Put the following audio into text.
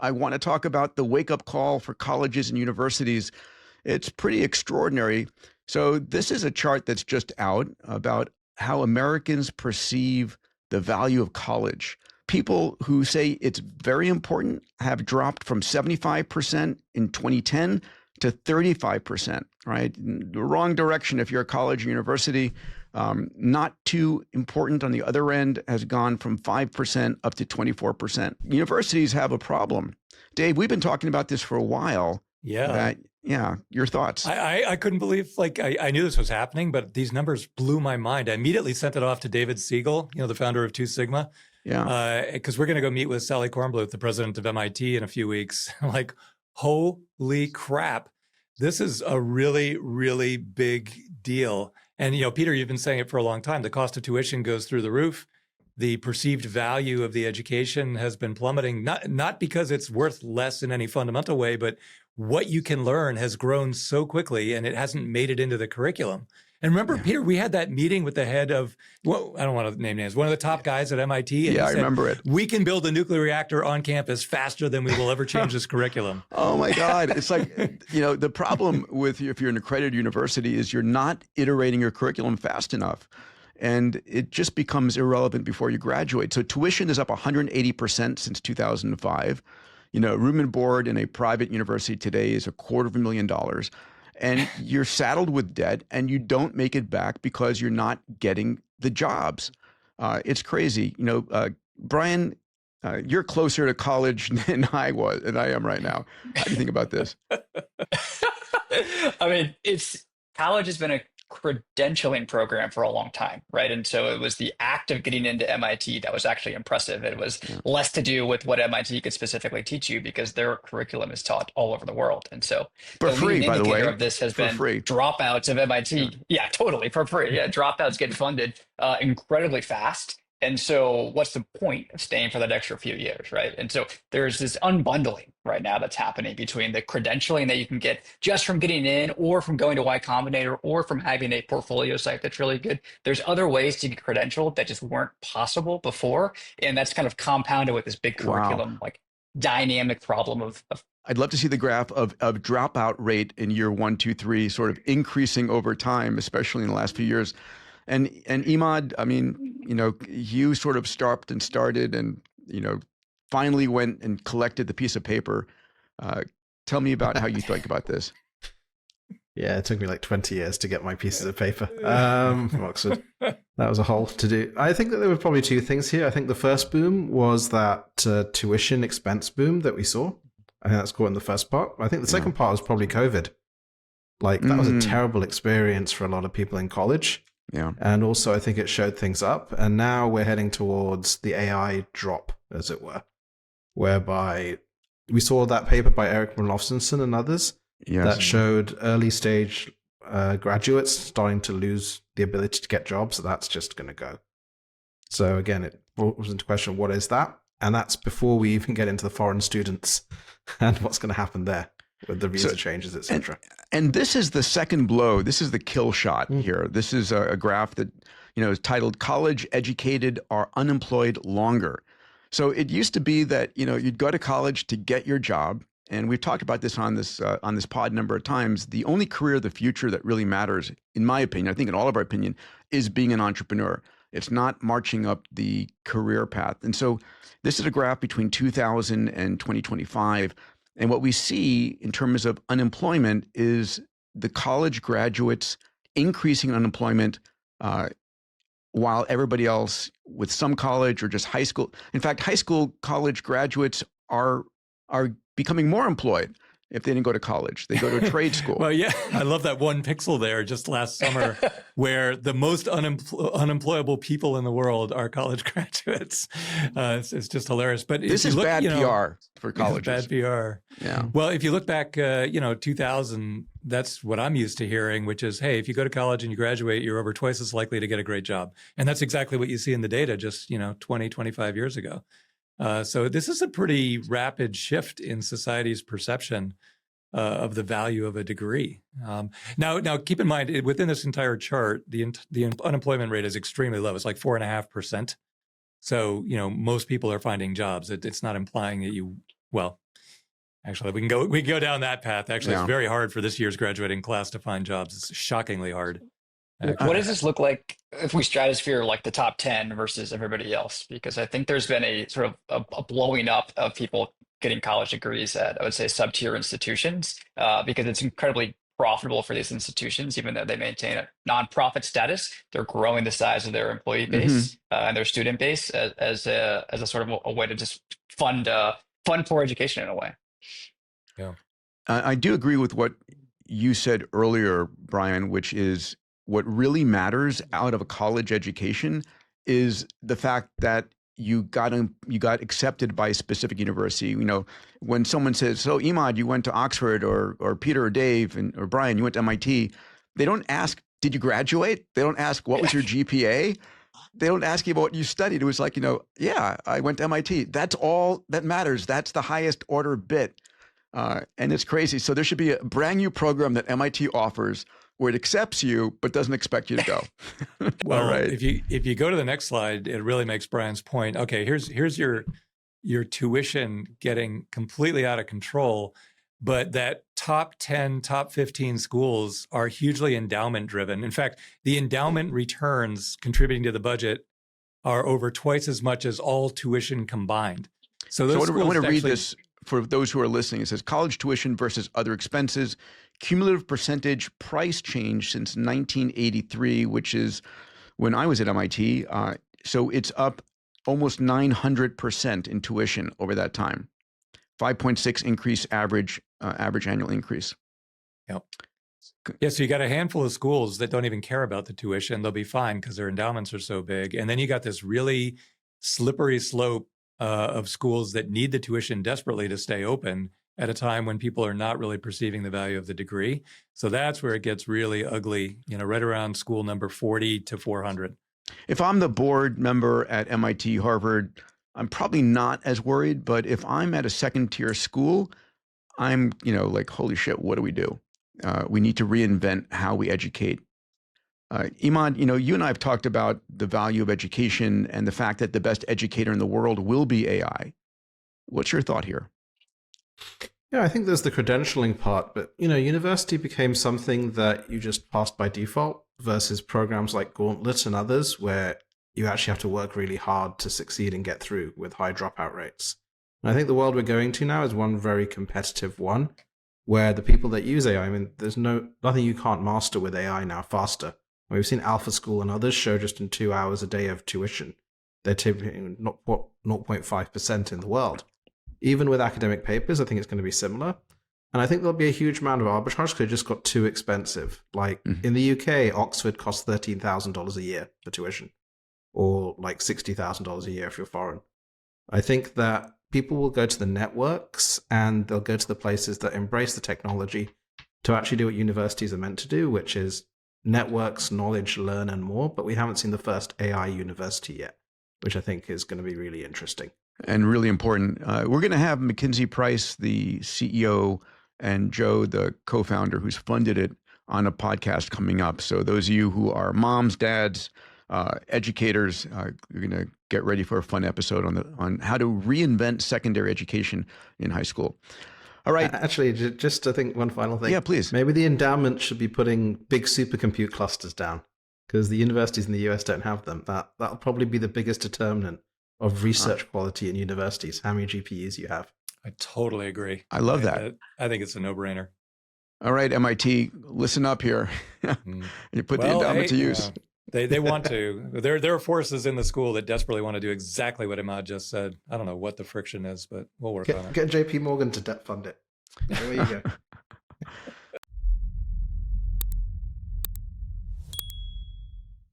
I want to talk about the wake-up call for colleges and universities. It's pretty extraordinary. So this is a chart that's just out about how Americans perceive the value of college. People who say it's very important have dropped from 75% in 2010 to 35%, right? The wrong direction if you're a college or university. Not too important on the other end has gone from 5% up to 24%. Universities have a problem. Dave, we've been talking about this for a while. Yeah. Your thoughts? I couldn't believe, I knew this was happening, but these numbers blew my mind. I immediately sent it off to David Siegel, the founder of Two Sigma. Yeah. Because we're going to go meet with Sally Kornbluth, the president of MIT, in a few weeks. Like, holy crap. This is a really, really big deal. And, Peter, you've been saying it for a long time. The cost of tuition goes through the roof. The perceived value of the education has been plummeting, not because it's worth less in any fundamental way, but what you can learn has grown so quickly and it hasn't made it into the curriculum. And remember, Peter, we had that meeting with the head of, well, I don't want to name names, one of the top guys at MIT. And I remember it. We can build a nuclear reactor on campus faster than we will ever change this curriculum. Oh my God. It's like, the problem with if you're an accredited university is you're not iterating your curriculum fast enough. And it just becomes irrelevant before you graduate. So tuition is up 180% since 2005. Room and board in a private university today is $250,000. And you're saddled with debt and you don't make it back because you're not getting the jobs. It's crazy. Brian, you're closer to college than I am right now. How do you think about this? I mean, college has been a credentialing program for a long time, right? And so it was the act of getting into MIT that was actually impressive. It was less to do with what MIT could specifically teach you because their curriculum is taught all over the world. And so for free, by the way, of this has been free. Dropouts of MIT. Yeah, totally for free. Yeah, dropouts get funded incredibly fast. And so what's the point of staying for that extra few years, right? And so there's this unbundling right now that's happening between the credentialing that you can get just from getting in or from going to Y Combinator or from having a portfolio site that's really good. There's other ways to get credentialed that just weren't possible before. And that's kind of compounded with this big curriculum, like dynamic problem of I'd love to see the graph of dropout rate in year 1, 2, 3 sort of increasing over time, especially in the last few years. And Emad, I mean, you sort of stopped and started and, finally went and collected the piece of paper. Tell me about how you think about this. Yeah, it took me like 20 years to get my pieces of paper from Oxford. That was a whole to do. I think that there were probably two things here. I think the first boom was that tuition expense boom that we saw. I think that's caught in the first part. I think the second part was probably COVID. Like that was a terrible experience for a lot of people in college. Yeah. And also I think it showed things up. And now we're heading towards the AI drop, as it were, whereby we saw that paper by Eric Lofsenson and others that showed early stage graduates starting to lose the ability to get jobs. So that's just going to go. So again, it was into question, what is that? And that's before we even get into the foreign students and what's going to happen there with the visa changes, etc. And this is the second blow. This is the kill shot here. This is a graph that, is titled "College Educated Are Unemployed Longer." So it used to be that, you'd go to college to get your job. And we've talked about this on this pod a number of times. The only career of the future that really matters, in my opinion, I think in all of our opinion, is being an entrepreneur. It's not marching up the career path. And so this is a graph between 2000 and 2025. And what we see in terms of unemployment is the college graduates increasing unemployment while everybody else with some college or just high school. In fact, high school college graduates are becoming more employed if they didn't go to college. They go to a trade school. Well, yeah, I love that one pixel there just last summer where the most unemployable people in the world are college graduates. It's just hilarious. But this is bad PR for colleges. Bad PR. Yeah. Well, if you look back, 2000, that's what I'm used to hearing, which is, hey, if you go to college and you graduate, you're over twice as likely to get a great job. And that's exactly what you see in the data just, 20, 25 years ago. So this is a pretty rapid shift in society's perception of the value of a degree. Now, keep in mind, within this entire chart, the unemployment rate is extremely low. It's like 4.5%. So, most people are finding jobs. It's not implying that Actually, we can go down that path. Actually, It's very hard for this year's graduating class to find jobs. It's shockingly hard. What does this look like if we stratosphere like the top 10 versus everybody else? Because I think there's been a sort of a blowing up of people getting college degrees at, I would say, sub-tier institutions, because it's incredibly profitable for these institutions, even though they maintain a nonprofit status. They're growing the size of their employee base and their student base as a sort of a way to just fund poor education in a way. Yeah, I do agree with what you said earlier, Brian, which is what really matters out of a college education is the fact that you got accepted by a specific university. You know, when someone says, "So, Emad, you went to Oxford," or Peter or Dave or Brian, you went to MIT, they don't ask, "Did you graduate?" They don't ask, "What was your GPA?" They don't ask you about what you studied. It was like, yeah, I went to MIT. That's all that matters. That's the highest order bit. And it's crazy. So there should be a brand new program that MIT offers where it accepts you but doesn't expect you to go. Well, right. if you go to the next slide, it really makes Brian's point. Okay, here's your tuition getting completely out of control, but that top 10, top 15 schools are hugely endowment driven. In fact, the endowment returns contributing to the budget are over twice as much as all tuition combined. So I want to read this for those who are listening. It says college tuition versus other expenses, cumulative percentage price change since 1983, which is when I was at MIT. So it's up almost 900% in tuition over that time. 5.6 increase average annual increase. Yep. Yeah, so you got a handful of schools that don't even care about the tuition. They'll be fine because their endowments are so big. And then you got this really slippery slope of schools that need the tuition desperately to stay open at a time when people are not really perceiving the value of the degree. So that's where it gets really ugly, right around school number 40 to 400. If I'm the board member at MIT, Harvard, I'm probably not as worried. But if I'm at a second tier school, I'm, like, holy shit, what do we do? We need to reinvent how we educate. Emad, you and I have talked about the value of education and the fact that the best educator in the world will be AI. What's your thought here? Yeah, I think there's the credentialing part, but university became something that you just passed by default versus programs like Gauntlet and others where you actually have to work really hard to succeed and get through with high dropout rates. And I think the world we're going to now is one very competitive one where the people that use AI, there's nothing you can't master with AI now faster. We've seen Alpha School and others show just in 2 hours a day of tuition, they're typically 0.5% in the world. Even with academic papers, I think it's going to be similar. And I think there'll be a huge amount of arbitrage because it just got too expensive. Like in the UK, Oxford costs $13,000 a year for tuition, or like $60,000 a year if you're foreign. I think that people will go to the networks and they'll go to the places that embrace the technology to actually do what universities are meant to do, which is networks, knowledge, learn, and more. But we haven't seen the first AI university yet, which I think is going to be really interesting. And really important. We're going to have Mackenzie Price, the CEO, and Joe, the co-founder who's funded it, on a podcast coming up. So those of you who are moms, dads, educators, you're going to get ready for a fun episode on how to reinvent secondary education in high school. All right. Actually, just I think one final thing. Yeah, please. Maybe the endowment should be putting big supercompute clusters down because the universities in the US don't have them. That'll probably be the biggest determinant of research quality in universities, how many GPUs you have. I totally agree. I love that. I think it's a no-brainer. All right, MIT, listen up here. You put the endowment to use. They want to. There are forces in the school that desperately want to do exactly what Emad just said. I don't know what the friction is, but we'll work on it. Get JP Morgan to debt fund it. There you go.